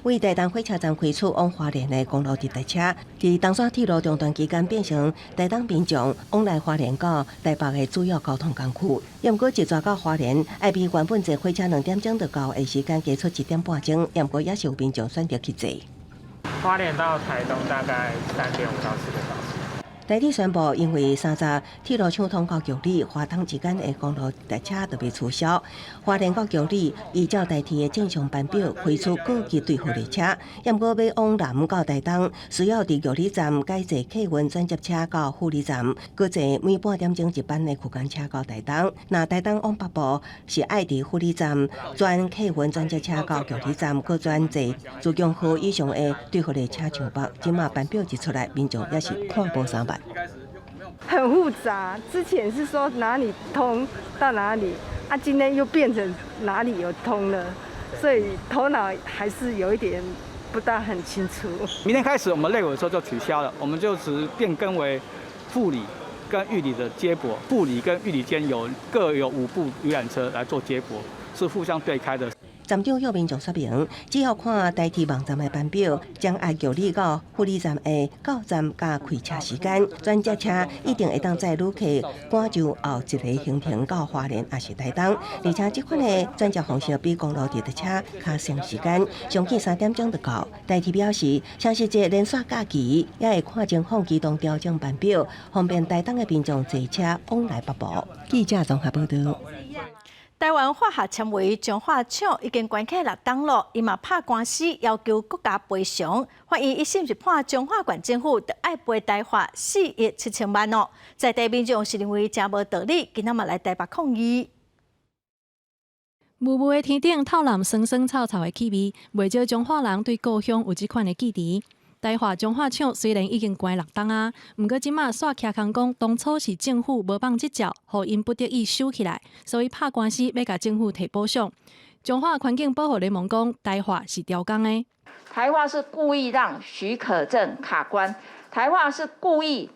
为台东火车站开出往花莲的公路直达车，伫东线铁路中段期间变成台东民众往来花莲到台北的主要交通工具。也毋过一抓到花莲，爱比原本坐火车2点钟就到的时间加出1点半钟，也毋过也是有民众选择去坐。花莲到台东大概3.5到4个小时。台铁宣布，因为3闸铁路抢通到玉里、花东之间的公路列车都被取消，花莲到玉里依照台铁的正常班表开出各级对付列车，也毋过要往南到台东，需要伫玉里站改坐客运转接车到富里站，搁坐每半点钟一班的区间车到台东。那台东往北部是爱伫富里站转客运转接车到玉里站，搁转坐自强号以上的对付列车上北。今嘛班表一出来，民众也是看无三万。很复杂，之前是说哪里通到哪里，今天又变成哪里有通了，所以头脑还是有一点不大很清楚。明天开始，我们内尾车就取消了，我们就只变更为富里跟玉里的接驳，富里跟玉里间各有5部游览车来做接驳，是互相对开的。站长向民众说明，只要看台铁网站的班表，将爱玉里到富里站的到站加开车时间，转接车一定会当载旅客赶上后一个行程到花莲也是台东，而且这款的转接方式比公路直达车较省时间，上起3点钟就到。台铁表示，像是这连续假期，也会看情况机动调整班表，方便台东的民众坐车往来北部。记者综合报道。台湾化学纤维彰化厂已经关起6档了，伊嘛拍官司要求国家赔偿。法院一审是判彰化县政府得爱赔台化4亿7千万哦。在地民众是认为真无道理，今仔嘛来台北抗议。雾雾的天顶透蓝酸酸臭臭的气味，袂少彰化人对故乡有这款的记忆。台化彰化厂虽然已经关6档啊，毋过即马煞徛空讲当初是政府无放即照，互因不得已收起来，所以拍官司要甲政府提补偿。彰化环境保护联盟讲，台化是刁工的。台化是故意让许可证卡关，台化是故意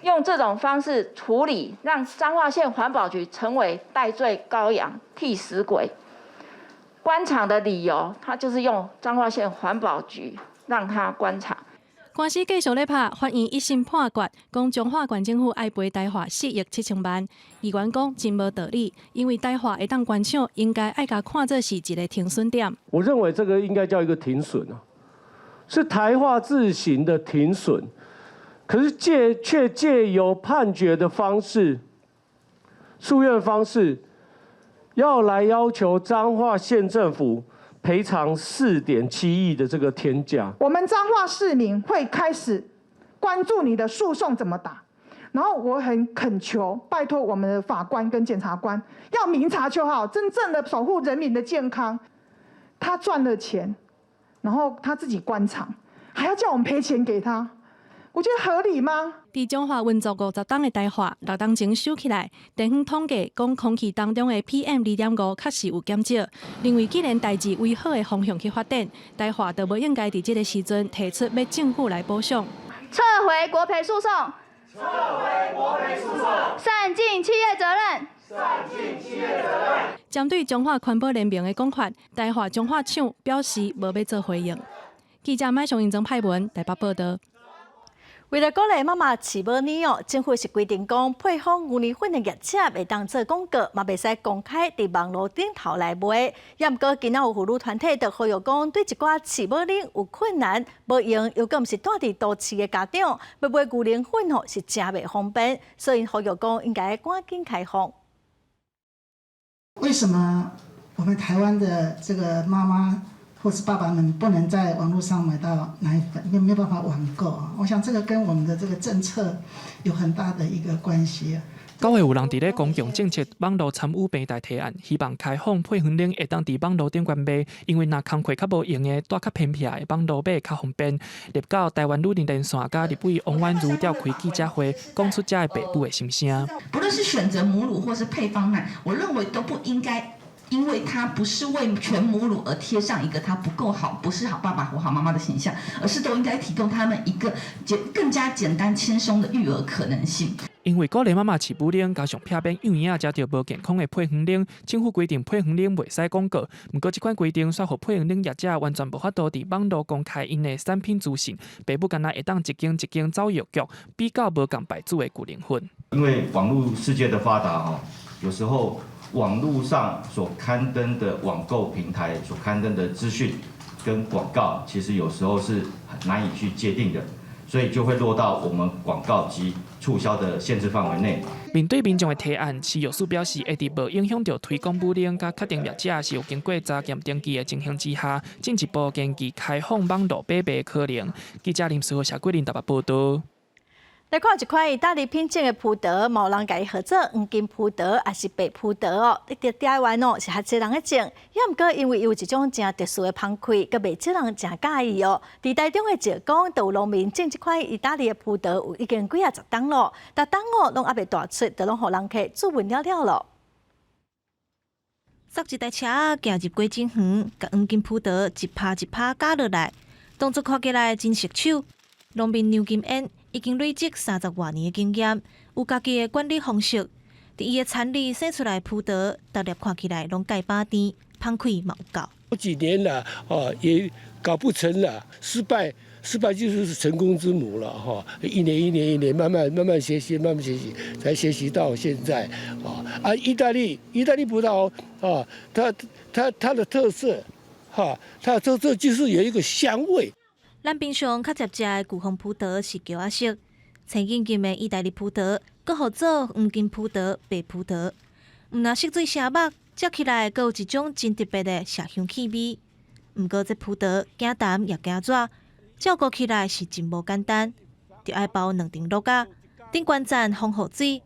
用这种方式处理，让彰化县环保局成为代罪羔羊、替死鬼。关厂的理由，他就是用彰化县环保局。让他关厂。官司继续咧拍，法院一审判决，讲彰化县政府爱赔台化4亿7千万。议员讲真无道理，因为台化会当关厂，应该爱甲看作是一个停损点。我认为这个应该叫一个停损啊，是台化自行的停损，可是却借由判决的方式、诉愿方式，要来要求彰化县政府赔偿4.7亿的这个天价，我们彰化市民会开始关注你的诉讼怎么打，然后我很恳求，拜托我们的法官跟检察官要明察秋毫，真正的守护人民的健康。他赚了钱，然后他自己关厂，还要叫我们赔钱给他，我觉得合理吗？伫彰化运作50档的台化，6档前收起来。地方统计讲，空气当中的 PM2.5确实有减少。认为既然代志为好的方向去发展，台化就无应该伫这个时阵提出要政府来补偿。撤回国赔诉讼，撤回国赔诉讼，善尽企业责任，善尽企业责任。针对彰化环保联盟的讲法，台化彰化厂表示无要做回应。记者麦上英总派文台北报道。为了鼓励妈妈饲母乳哦，政府是规定讲，配方牛奶粉的业者会当做广告，嘛袂使公开伫网络顶头来卖。也毋过，今仔有妇女团体就呼吁讲，对一寡饲母乳有困难、无用，又更毋是住伫都市的家长，要买牛奶粉哦是真袂方便，所以呼吁讲应该赶紧开放。为什么我们台湾的这个妈妈或是爸爸们不能在网络上买到奶粉，没有办法网购啊？我想这个跟我们的这个政策有很大的一个关系啊。9月有人伫咧公共政策网络参与平台提案，希望开放配方奶会当伫网络顶关卖，因为若工课较无用的、带较偏僻的网络买较方便。立到台湾女人连线甲立委王婉如召开记者会，讲出这个爸母的心声。不论是选择母乳或是配方奶，我认为都不应该。因为它不是为全母乳而贴上一个它不够好、不是好爸爸或好妈妈的形象，而是都应该提供他们一个更加简单轻松的育儿可能性。因为鼓励妈妈饲母乳，加上避免幼婴食到无健康的配方奶，政府规定配方奶袂使广告。不过，这款规定煞互配方奶业者完全无法度伫网络公开因的产品资讯，爸母干那会当一间一间走药局，比较无共牌子的牛奶粉。因为网络世界的发达有时候网络上所刊登的网购平台所刊登的资讯跟广告，其实有时候是很难以去界定的，所以就会落到我们广告及促销的限制范围内。面对民众的提案，市药署表示，会伫无影响到推广母乳甲确定业者是有经过查验登记的情形之下，进一步建议开放网络买卖可能。记者林世豪、谢桂林台北报道。来看一款意大利品种的葡萄，无人甲伊合作黄金葡萄，也是白葡萄哦。你伫台湾哦是较侪人去种，也毋过因为有一种真特殊的芳气，佮袂少人真介意哦。伫台中的石冈，就有农民种这款意大利的葡萄，有已经几10担咯，但当哦拢还袂大出，就拢互人客煮闻了了咯。塞一台车行入果真园，甲黄金葡萄一拍一拍加落来，动作看起来真熟手。农民刘金燕已经累积30多年的经验，有家己的管理方式。伫伊的田里生出来葡萄，逐粒看起来拢介巴甜，芳气嘛有够。好几年了，也搞不成了，失败就是成功之母了哈。一年，慢慢学习，才学习到现在啊。意大利葡萄啊，它的特色它的特色就是有一个香味。咱平常较常食的巨峰葡萄是叫仔色，青金金的意大利葡萄，搁号做黄金葡萄、白葡萄。毋若色水声目，食起来搁有一种真特别的麝香气味。毋过这葡萄惊淡也惊热，照顾起来是真无简单，就爱包2层落架，顶管站防雨水，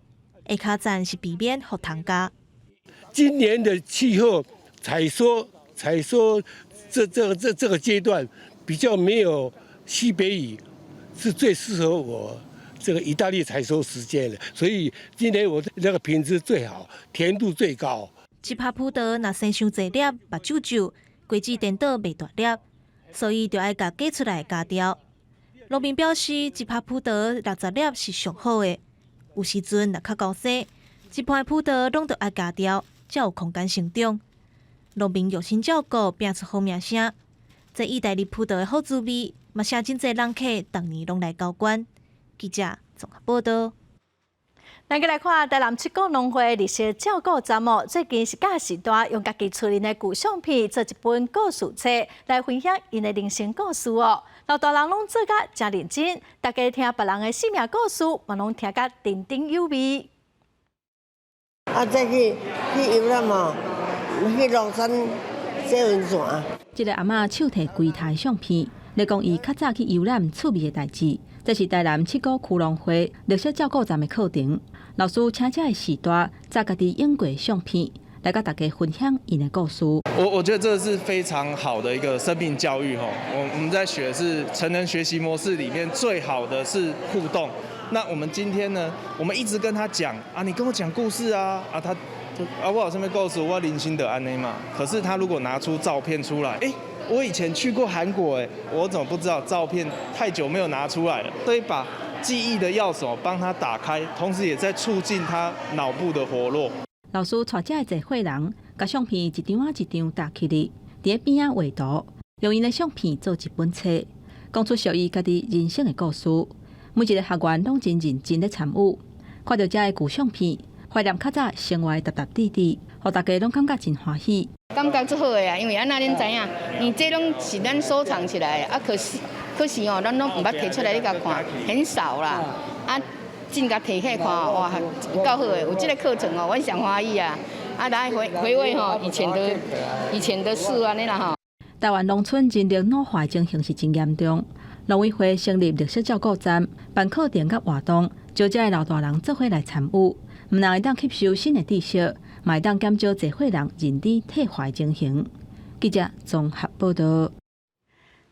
下骹站是避免予虫咬。今年的气候采收这个阶段。比较没有西北雨，是最适合我这个意大利采收时间的，所以今年我那个品质最好，甜度最高。一拍葡萄若生伤侪粒，目睭皱，果子颠倒袂大粒，所以就爱甲割出来加掉。农民表示，一拍葡萄60粒是上好的，有时阵若较高细，一盘葡萄拢得爱加掉，才有空间成长。农民用心照顾，拼出好名声。这意大利葡萄的好滋味，嘛是真侪人客当年拢来交关。记者综合报道。咱来看台南七股农会历史照顾站哦，最近是假时代用家己出人的旧相片做一本故事册，来分享因的人生故事哦。老大人拢做甲真认真，大家听别人的生命故事，嘛拢听甲津津有味。再去游览嘛，去龙山洗温泉。一个阿嬷手提几台相片，来讲伊较早去游览趣味的代志。这是台南七股区农会绿色照顾站的课程，老师请这的时代，载家己影过相片，来甲大家分享因的故事。我觉得这是非常好的一个生命教育我们在学的是成人学习模式里面最好的是互动。那我们今天呢，我们一直跟他讲啊，你跟我讲故事他。我有什么故事？我零星的安内嘛。可是他如果拿出照片出来，我以前去过韩国，我怎么不知道？照片太久没有拿出来了，所以把记忆的钥匙帮他打开，同时也在促进他脑部的活络。老师带这个会人，把相片一张一张搭起来，伫边仔画图，用因的相片做一本册，讲出属于家己人生的故事。每一个学员拢真认真咧参与。看到遮个旧相片，怀念较早生活踏踏地地，互大家拢感觉真欢喜。感觉足好个啊，因为安那恁知影，因这拢是咱收藏起来的，啊可是哦，咱拢毋捌摕出来你甲看，很少啦。啊，真甲摕起来看，哇，有够好个，有这个课程哦，我上欢喜啊。啊，来回味吼以前的事安尼啦吼。台湾农村人力老化情形是真严重。农委会成立绿色照顾站，办课程甲活动，招遮个老大人做伙来参与，毋但会当吸收新的知识，嘛会当减少侪伙人认知退化的情形。记者综合报道。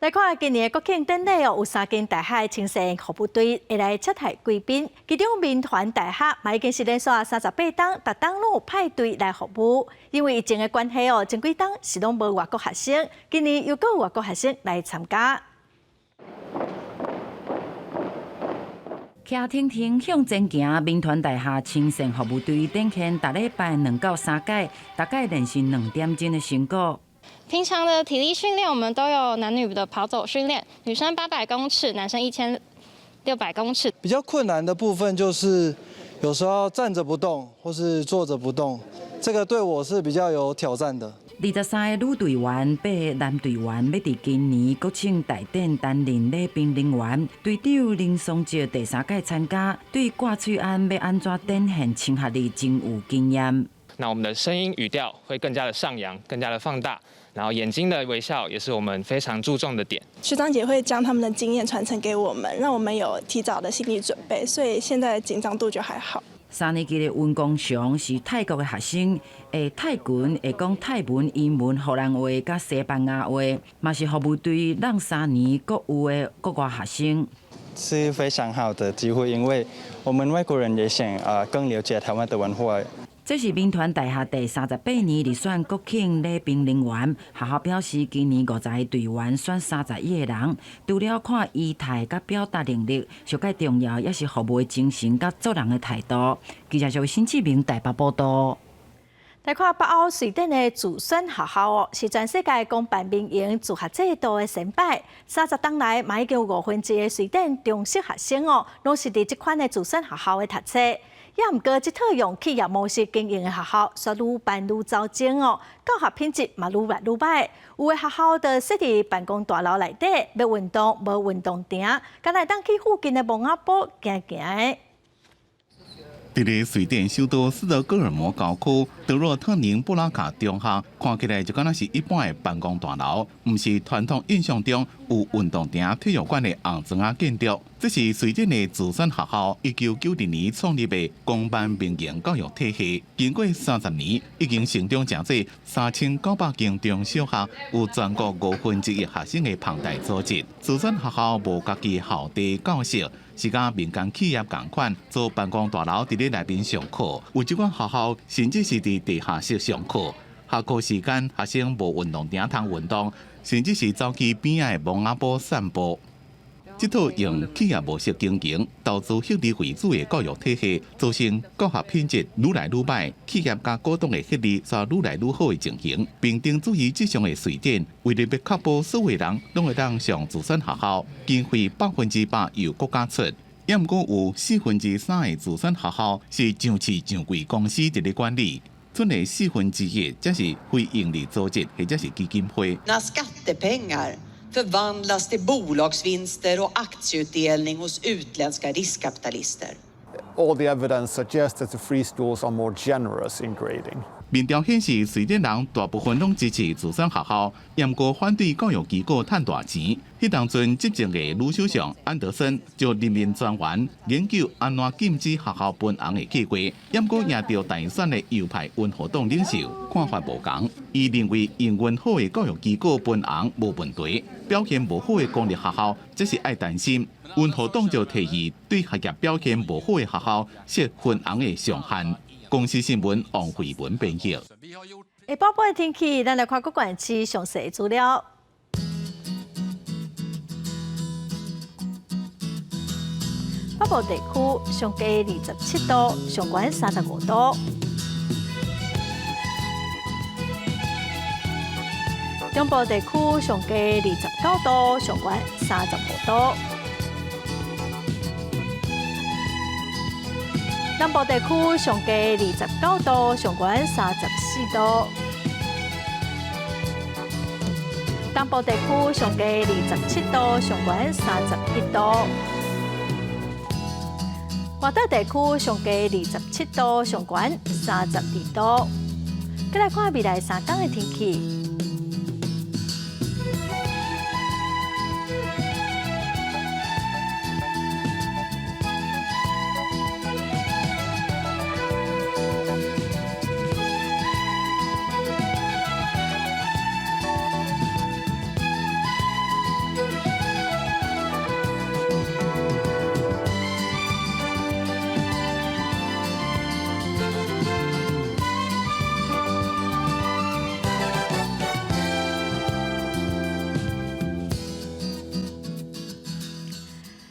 来看今年的国庆典礼哦，有3间大学青年服务队会来接待贵宾，其中民团大学嘛已经是连续38天，逐档拢有派队来服务。因为疫情的关系哦，前几档是拢无外国学生，今年又有外国学生来参加。骑停停向前行，民团大厦青年服务队展现逐礼拜2到3届，大概练习2点钟的成果。平常的体力训练，我们都有男女的跑走训练，女生800公尺，男生1600公尺。比较困难的部分就是有时候站着不动，或是坐着不动，这个对我是比较有挑战的。23个女队员、8个男队员要伫今年国庆大典担任礼宾人员，队长林松杰第3届参加，对挂嘴安要安怎展现亲和力真有经验。那我们的声音语调会更加的上扬，更加的放大，然后眼睛的微笑也是我们非常注重的点。学长姐会将他们的经验传承给我们，让我们有提早的心理准备，所以现在紧张度就还好。3年级的温光祥是泰国的学生，会泰拳，会讲泰文、英文、荷兰话甲西班牙话，嘛是服务队让3年各有的国外学生。是非常好的机会，因为我们外国人也想更了解台湾的文化。这是民团大厦第38年入选国庆礼宾人员，学校表示今年50个队员选31个人，除了看仪态甲表达能力，上界重要也是服务的精神甲做人的态度。记者小新志明台北报道。来看北欧瑞典的自选学校哦，是全世界公办民营自学制度的先摆。30档来，嘛已经有1/5的瑞典中式学生哦，拢是伫这款的自选学校的读册。也毋过，这套用企业模式经营的学校，却愈办愈糟践哦，教学品质嘛愈来愈歹。有的学校就设伫办公大楼内底，要运动无运动亭，敢来当去附近的蒙阿堡行行的。伫咧瑞典首都斯德哥尔摩郊区德洛特宁布拉卡中学，看起来就敢若是一般的办公大楼，毋是传统印象中有运动亭、体育馆的红砖仔建筑。这是瑞典的自选学校，1990年创立的公办民营教育体系，经过30年，已经成长正济3900间中小学，有全国1/5亿学生的庞大组织。自选学校无家己校地教室。是甲民间企业共款，做办公大楼伫咧内面上课。有即款学校甚至是伫地下室上课。下课时间，学生无运动亭通运动，甚至是走去边仔的蒙阿堡散步。这套用企业模式经营、投资获利为主的教育体系，造成教学品质愈来愈歹，企业甲股东的获利则愈来愈好的情形。并定主义之上的瑞典，为了要确保所有人拢会当上自选学校，经费100%由国家出。也毋过有3/4的自选学校是上市上柜公司伫咧管理，剩下1/4则是非营利组织或者是基金会。förvandlas till bolagsvinster och aktieutdelning hos utländska riskkapitalister. All the evidence suggests that the free schools are more generous in grading. 民调显示，瑞典人大部分拢支持自选学校，也毋过反对教育机构赚大钱。迄当阵执政的女首相安德森就任命专员研究安怎禁止学校分红的计划，也毋过赢到大选的右派温和党领袖看法无同。伊认为营运好的教育机构分红无问题，表现无好的公立学校则是爱担心。温和党就提议对学业表现无好的学校设分红的上限。公司新闻王慧文编辑。下晡的天气，咱来看各县市详细资料。北部地区上低27度，上悬35度；中部地区上低29度，上悬35度；南部地区上低29度，上悬34度。东部地区上低27度，上悬31度。外岛地区上低27度，上悬32度。再来看未来3天的天气。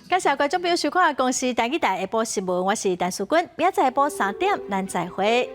感谢观众朋友收看《公视台语台下晡新闻》，我是陈淑君，明仔下晡3点，咱再会。